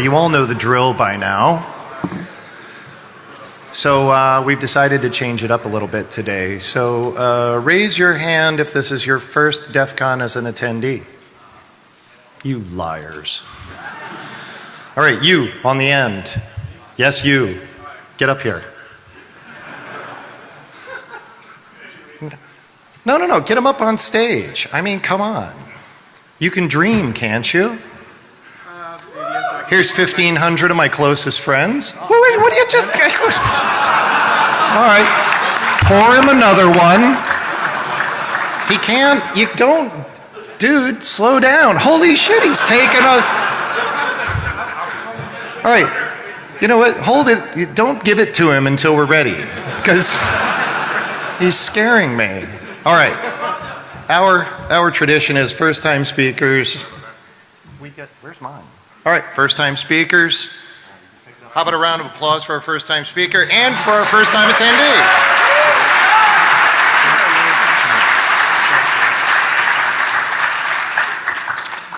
you all know the drill by now. So we've decided to change it up a little bit today. So raise your hand if this is your first Defcon as an attendee. You liars. All right, you on the end. Yes, you. Get up here. No, get him up on stage. I mean, come on. You can dream, can't you? Here's 1,500 of my closest friends. What do you just... All right, pour him another one. He can't, you don't, dude, slow down. Holy shit, he's taking a... All right, you know what, hold it, don't give it to him until we're ready, because he's scaring me. All right, our tradition is first-time speakers. Where's mine? All right, first-time speakers. How about a round of applause for our first-time speaker and for our first-time attendee?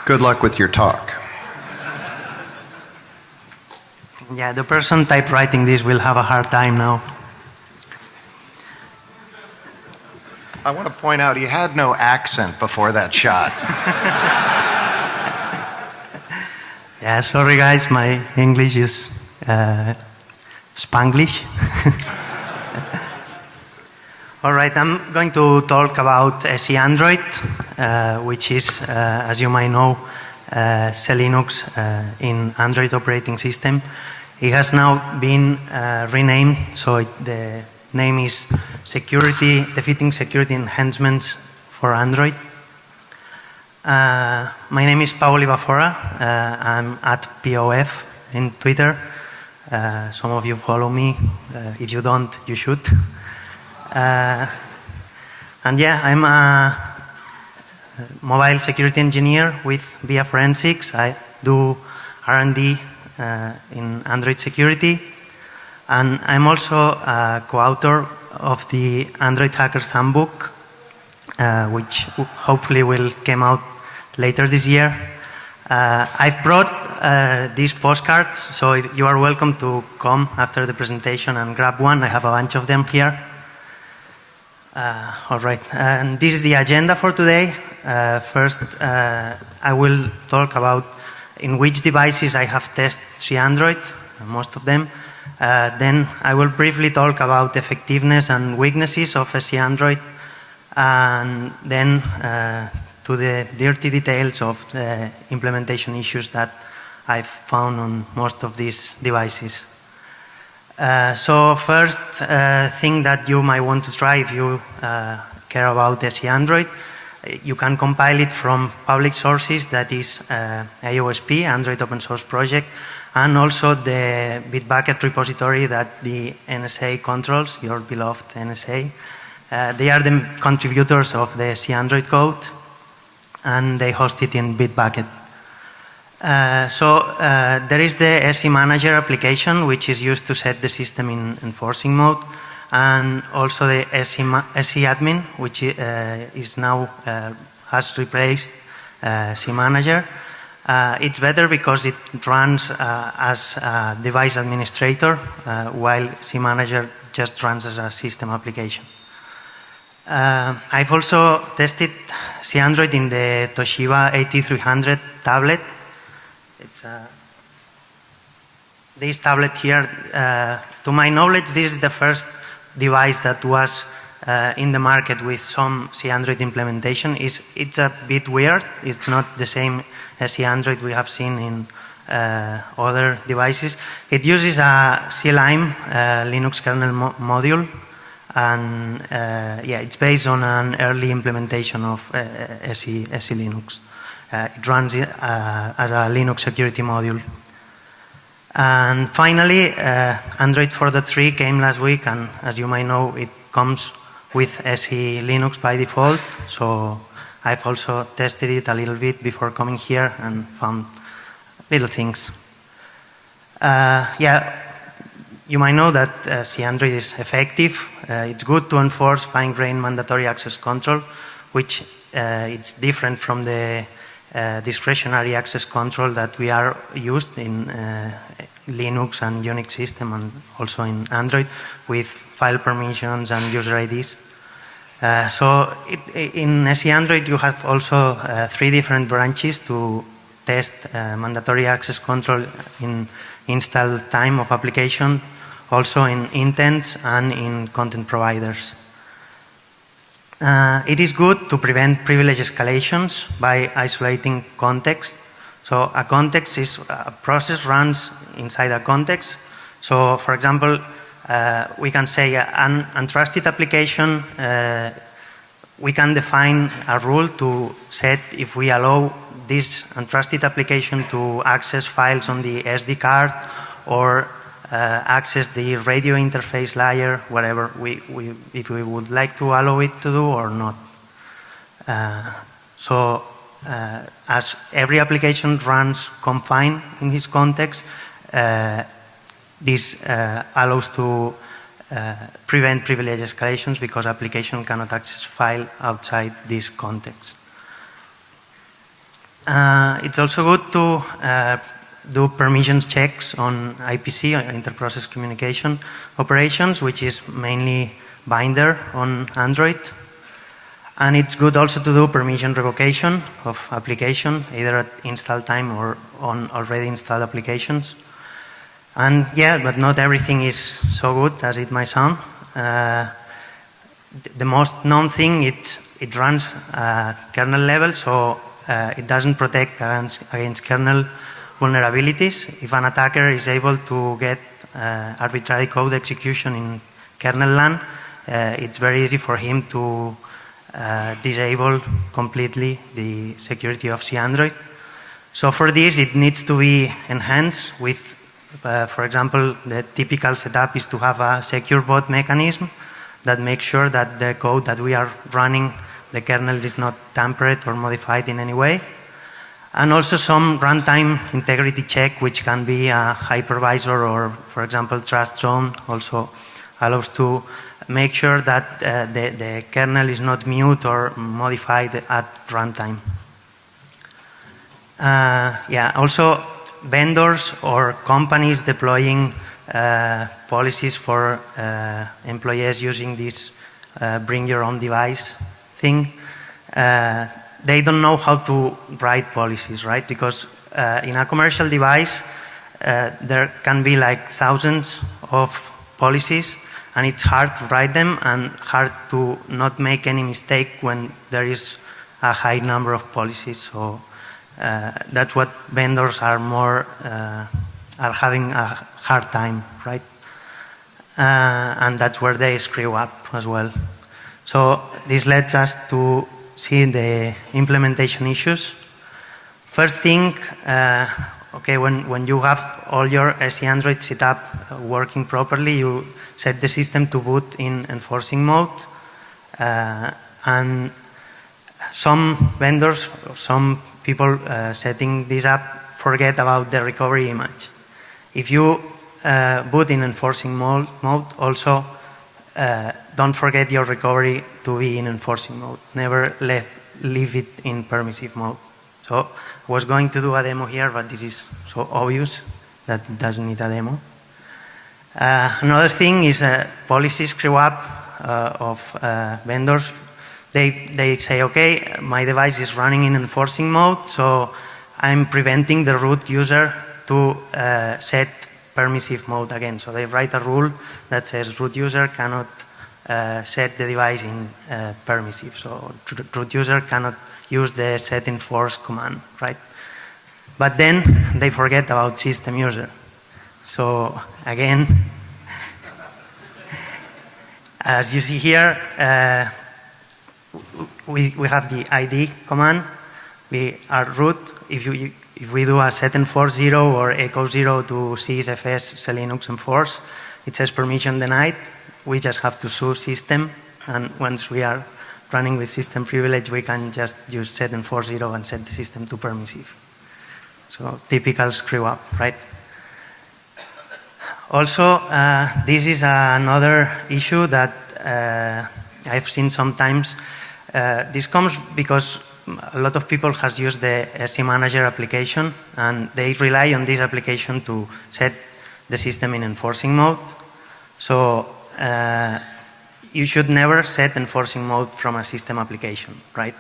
Good luck with your talk. Yeah, the person typewriting this will have a hard time now. I want to point out he had no accent before that shot. Yeah, sorry guys, my English is Spanglish. All right, I'm going to talk about SEAndroid, which is, as you might know, SELinux in Android operating system. It has now been renamed, so the name is Defeating Security Enhancements for Android. My name is Oliva Fora. I'm at POF in Twitter. Some of you follow me. If you don't, you should. And yeah, I'm a mobile security engineer with VIA Forensics. I do R&D in Android security. And I'm also a co-author of the Android Hackers Handbook, which hopefully will come out later this year. I've brought these postcards, so you are welcome to come after the presentation and grab one. I have a bunch of them here. All right, and this is the agenda for today. First, I will talk about in which devices I have tested SEAndroid, most of them. Then I will briefly talk about the effectiveness and weaknesses of SEAndroid, and then to the dirty details of the implementation issues that I've found on most of these devices. So first thing that you might want to try if you care about SEAndroid, you can compile it from public sources, that is AOSP, Android Open Source Project, and also the Bitbucket repository that the NSA controls, your beloved NSA. They are the contributors of the SEAndroid code, and they host it in Bitbucket. So there is the SE Manager application, which is used to set the system in enforcing mode, and also the SE Admin, which is now has replaced SE Manager. It's better because it runs as a device administrator, while SE Manager just runs as a system application. I've also tested SEAndroid in the Toshiba 8300 tablet. It's this tablet here, to my knowledge, this is the first device that was in the market with some SEAndroid implementation. It's a bit weird. It's not the same as SEAndroid we have seen in other devices. It uses a CLime Linux kernel module, and yeah, it's based on an early implementation of SELinux. It runs as a Linux security module. And finally, Android 4.3 came last week, and as you might know, it comes with SELinux by default. So I've also tested it a little bit before coming here and found little things. Yeah, you might know that SEAndroid is effective. It's good to enforce fine-grained mandatory access control, which it's different from the discretionary access control that we are used in Linux and Unix system and also in Android with file permissions and user IDs. So in SEAndroid you have also 3 different branches to test mandatory access control in install time of application, also in intents and in content providers. It is good to prevent privilege escalations by isolating context. So a context is a process runs inside a context. So for example, we can say an untrusted application, we can define a rule to set if we allow this untrusted application to access files on the SD card or access the radio interface layer, whatever if we would like to allow it to do or not. As every application runs confined in this context, this allows to prevent privilege escalations because application cannot access file outside this context. It's also good to do permissions checks on IPC, inter-process communication operations, which is mainly binder on Android. And it's good also to do permission revocation of application, either at install time or on already installed applications. And yeah, but not everything is so good as it might sound. The most known thing, it runs kernel level, so it doesn't protect against kernel vulnerabilities. If an attacker is able to get arbitrary code execution in kernel LAN, it's very easy for him to disable completely the security of SEAndroid. So for this, it needs to be enhanced with, for example, the typical setup is to have a secure boot mechanism that makes sure that the code that we are running, the kernel is not tampered or modified in any way. And also some runtime integrity check, which can be a hypervisor or, for example, trust zone, also allows to make sure that the kernel is not mute or modified at runtime. Yeah, also vendors or companies deploying policies for employees using this bring your own device thing. They don't know how to write policies, right? Because in a commercial device, there can be like thousands of policies, and it's hard to write them and hard to not make any mistake when there is a high number of policies. So that's what vendors are more are having a hard time, right? And that's where they screw up as well. So this led us to see the implementation issues. First thing, okay, when you have all your SEAndroid setup working properly, you set the system to boot in enforcing mode. And some vendors, some people setting this up forget about the recovery image. If you boot in enforcing mode also, don't forget your recovery to be in enforcing mode. Never leave it in permissive mode. So I was going to do a demo here, but this is so obvious that it doesn't need a demo. Another thing is policy screw up of vendors. They say, okay, my device is running in enforcing mode, so I'm preventing the root user to set permissive mode again. So they write a rule that says root user cannot set the device in permissive. So root user cannot use the set enforce command, right? But then they forget about system user. So again, as you see here, we have the ID command. We are root. If we do a set enforce 0 or echo 0 to sysfs SELinux enforce, it says permission denied. We just have to sue system, and once we are running with system privilege, we can just use set enforce 0 and set the system to permissive. So typical screw up, right? Also, this is another issue that I've seen sometimes. This comes because a lot of people has used the SE Manager application, and they rely on this application to set the system in enforcing mode. So you should never set enforcing mode from a system application, right?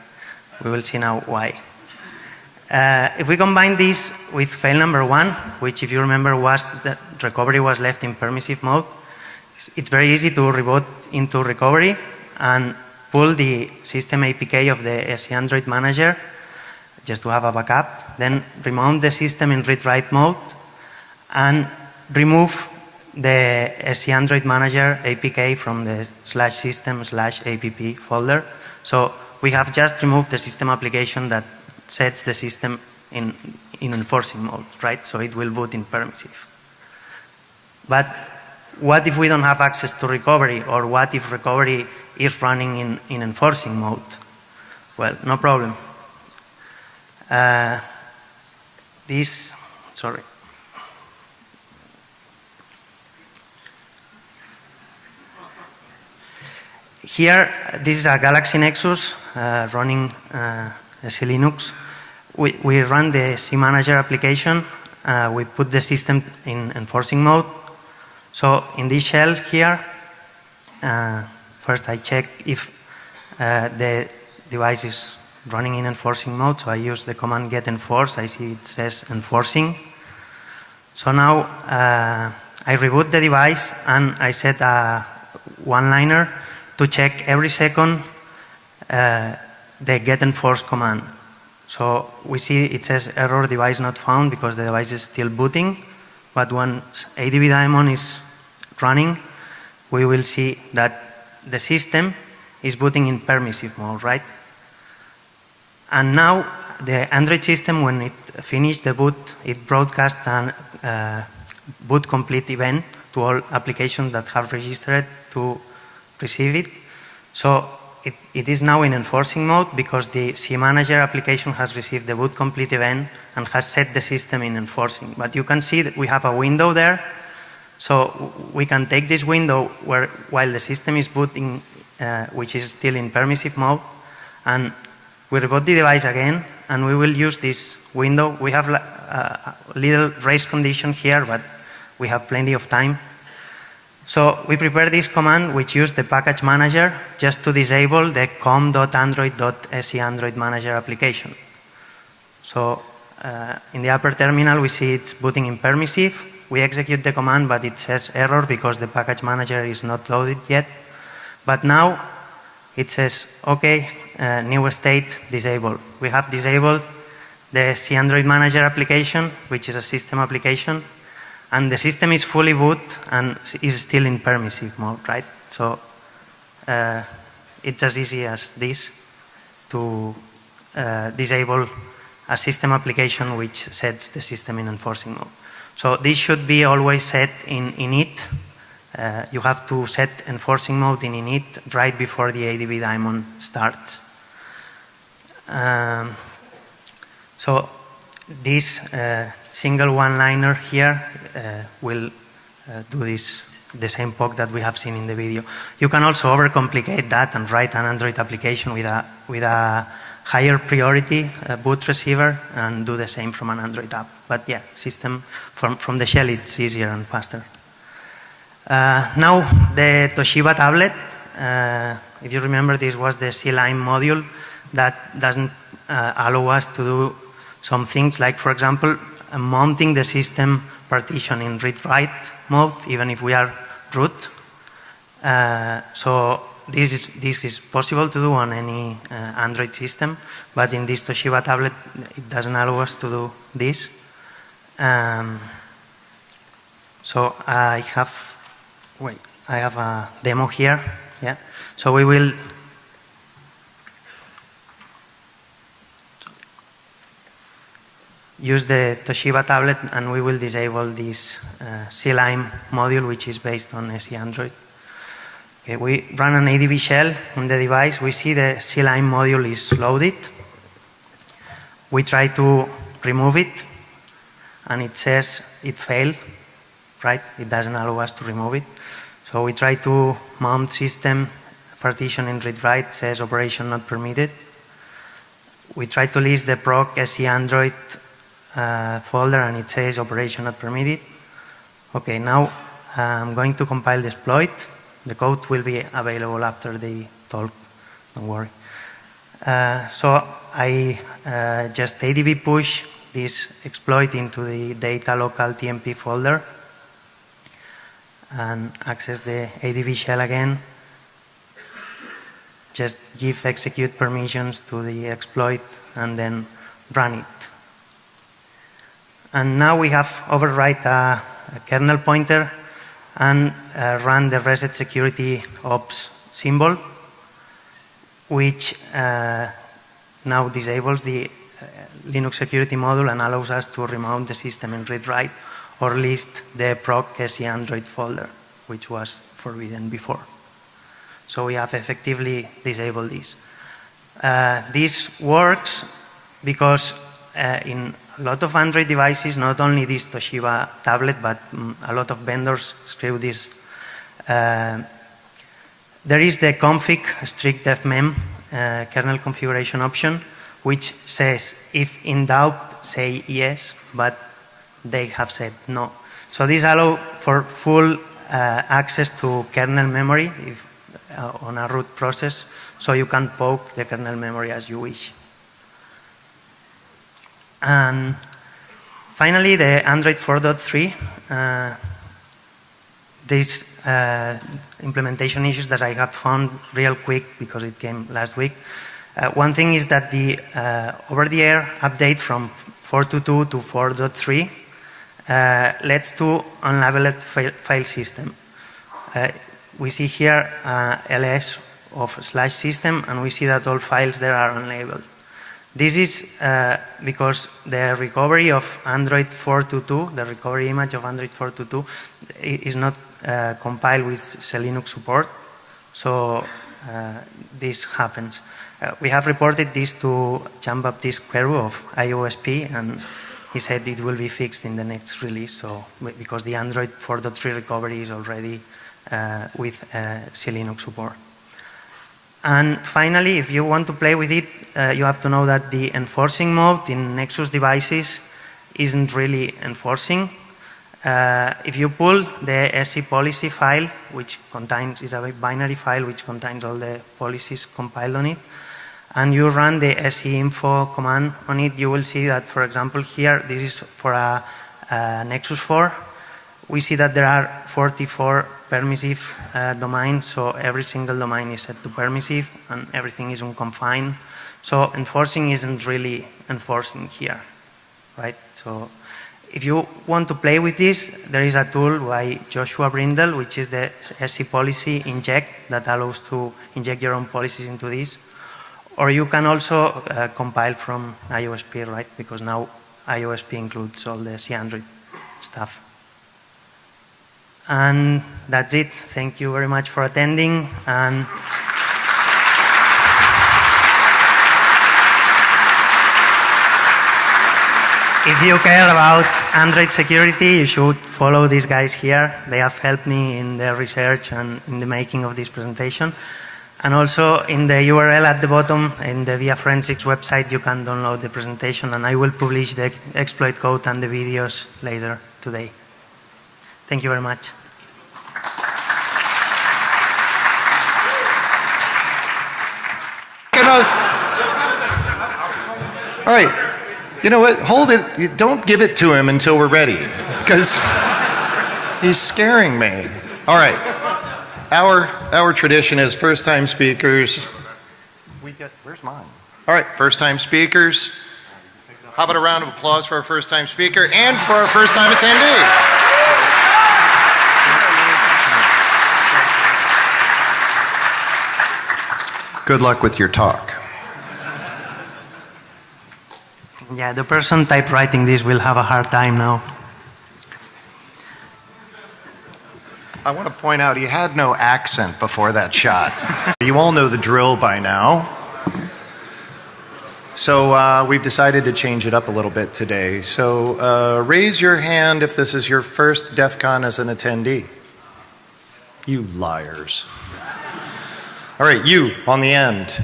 We will see now why. If we combine this with fail number 1, which if you remember was that recovery was left in permissive mode, it's very easy to reboot into recovery and pull the system APK of the SEAndroid manager just to have a backup, then remount the system in read-write mode and remove the SEAndroid manager APK from the /system/app folder. So we have just removed the system application that sets the system in enforcing mode, right? So it will boot in permissive. But what if we don't have access to recovery, or what if recovery is running in enforcing mode? Well, no problem. Sorry. Here, this is a Galaxy Nexus running SELinux. We run the SEAmanager application. We put the system in enforcing mode. So in this shell here, first I check if the device is running in enforcing mode. So I use the command get enforce. I see it says enforcing. So now I reboot the device and I set a one-liner to check every second the get enforce command. So we see it says error device not found because the device is still booting. But once ADB daemon is running, we will see that the system is booting in permissive mode, right? And now the Android system, when it finished the boot, it broadcasts a boot complete event to all applications that have registered to receive it. So it is now in enforcing mode because the SEAmanager application has received the boot complete event and has set the system in enforcing. But you can see that we have a window there. So we can take this window while the system is booting, which is still in permissive mode, and we reboot the device again, and we will use this window. We have a little race condition here, but we have plenty of time. So we prepare this command, which uses the package manager just to disable the com.android.SEAndroid manager application. So in the upper terminal, we see it's booting in permissive. We execute the command, but it says error because the package manager is not loaded yet. But now it says, okay, new state disabled. We have disabled the SEAndroid manager application, which is a system application. And the system is fully boot and is still in permissive mode, right? So it's as easy as this to disable a system application which sets the system in enforcing mode. So this should be always set in init. You have to set enforcing mode in init right before the ADB daemon starts. So this single one-liner here will do the same POC that we have seen in the video. You can also overcomplicate that and write an Android application with a higher priority boot receiver and do the same from an Android app. But yeah, system from the shell, it's easier and faster. Now the Toshiba tablet. If you remember, this was the SELime module that doesn't allow us to do some things like, for example, mounting the system partition in read-write mode, even if we are root. So this is possible to do on any Android system, but in this Toshiba tablet, it doesn't allow us to do this. So I have a demo here. Yeah. So we will use the Toshiba tablet and we will disable this SELime module, which is based on SEAndroid. Okay, we run an ADB shell on the device. We see the SELime module is loaded. We try to remove it and it says it failed, right? It doesn't allow us to remove it. So we try to mount system partition in read-write, says operation not permitted. we try to list the proc SEAndroid folder, and it says operation not permitted. Okay, now I'm going to compile the exploit. The code will be available after the talk, don't worry. So I just ADB push this exploit into the data local TMP folder and access the ADB shell again. Just give execute permissions to the exploit and then run it. And now we have overwrite a kernel pointer and run the reset security ops symbol, which now disables the Linux security module and allows us to remount the system and read-write or list the proc SEAndroid folder, which was forbidden before. So we have effectively disabled this. This works because in a lot of Android devices, not only this Toshiba tablet, but a lot of vendors screw this. There is the config strict fmem kernel configuration option, which says if in doubt, say yes, but they have said no. So this allows for full access to kernel memory on a root process, so you can poke the kernel memory as you wish. And finally, the Android 4.3, these implementation issues that I have found real quick because it came last week. One thing is that the over-the-air update from 4.2.2 to 4.3 leads to unlabeled file system. We see here ls of /system, and we see that all files there are unlabeled. This is because the recovery of Android 4.2.2, the recovery image of Android 4.2.2 is not compiled with SELinux support, so this happens. We have reported this to Jean-Baptiste Queru of IOSP, and he said it will be fixed in the next release, so because the Android 4.3 recovery is already with SELinux support. And finally, if you want to play with it, you have to know that the enforcing mode in Nexus devices isn't really enforcing. If you pull the SE policy file, which is a binary file which contains all the policies compiled on it, and you run the SE info command on it, you will see that, for example, here, this is for a Nexus 4. We see that there are 44 permissive domains, so every single domain is set to permissive and everything is unconfined. So enforcing isn't really enforcing here, right? So if you want to play with this, there is a tool by Joshua Brindle, which is the SE policy inject that allows to inject your own policies into this. Or you can also compile from IOSP, right? Because now IOSP includes all the SEAndroid stuff. And that's it. Thank you very much for attending. And if you care about Android security, you should follow these guys here. They have helped me in the research and in the making of this presentation. And also in the URL at the bottom, in the Via Forensics website, you can download the presentation, and I will publish the exploit code and the videos later today. Thank you very much. All right. You know what? Hold it. Don't give it to him until we're ready, because he's scaring me. All right. Our tradition is first-time speakers. Where's mine? All right, first-time speakers. How about a round of applause for our first-time speaker and for our first-time attendee? Good luck with your talk. Yeah, the person typewriting this will have a hard time now. I want to point out he had no accent before that shot. You all know the drill by now. So we've decided to change it up a little bit today. So raise your hand if this is your first Defcon as an attendee. You liars. All right, you on the end.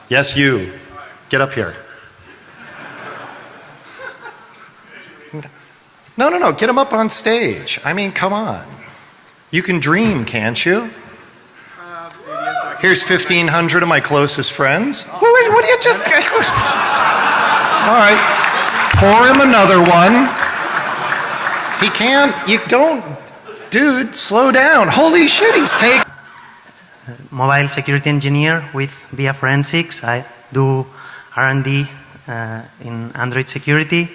Yes, you. Get up here. No, no, no, get him up on stage. I mean, come on. You can dream, can't you? Here's 1,500 of my closest friends. What do you just... All right, pour him another one. He can't, you don't, dude, slow down. Holy shit, he's taking... Mobile security engineer with VIA Forensics. I do R&D in Android security.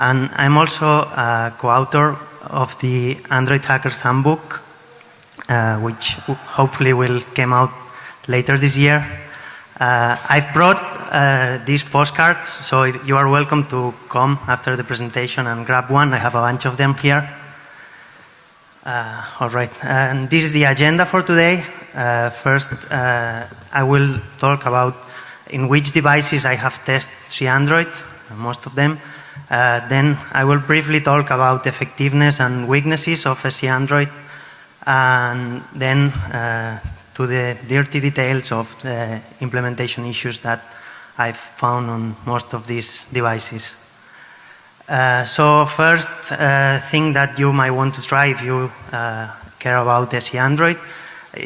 And I'm also a co-author of the Android Hackers Handbook, which hopefully will come out later this year. I've brought these postcards, so you are welcome to come after the presentation and grab one. I have a bunch of them here. All right, and this is the agenda for today. First, I will talk about in which devices I have tested SEAndroid, most of them. Then I will briefly talk about the effectiveness and weaknesses of SEAndroid, and then to the dirty details of the implementation issues that I've found on most of these devices. So first thing that you might want to try if you care about SEAndroid,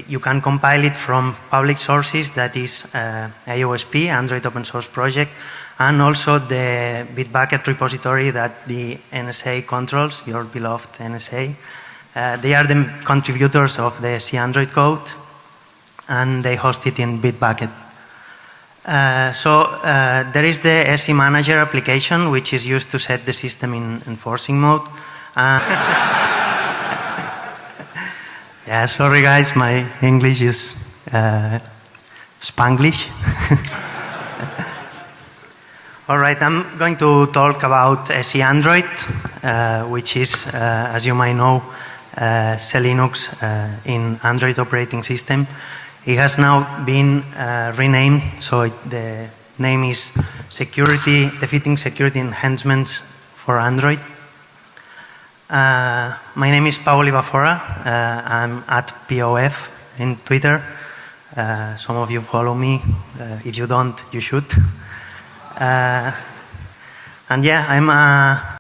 you can compile it from public sources, that is AOSP, Android Open Source Project, and also the Bitbucket repository that the NSA controls, your beloved NSA. They are the contributors of the SEAndroid code, and they host it in Bitbucket. So there is the SE Manager application, which is used to set the system in enforcing mode. Yeah, sorry guys, my English is Spanglish. All right, I'm going to talk about SEAndroid, which is, as you might know, SELinux in Android operating system. It has now been renamed, so the name is Defeating Security Enhancements for Android. My name is Oliva Fora. I'm at POF in Twitter. Some of you follow me. If you don't, you should. And yeah, I'm a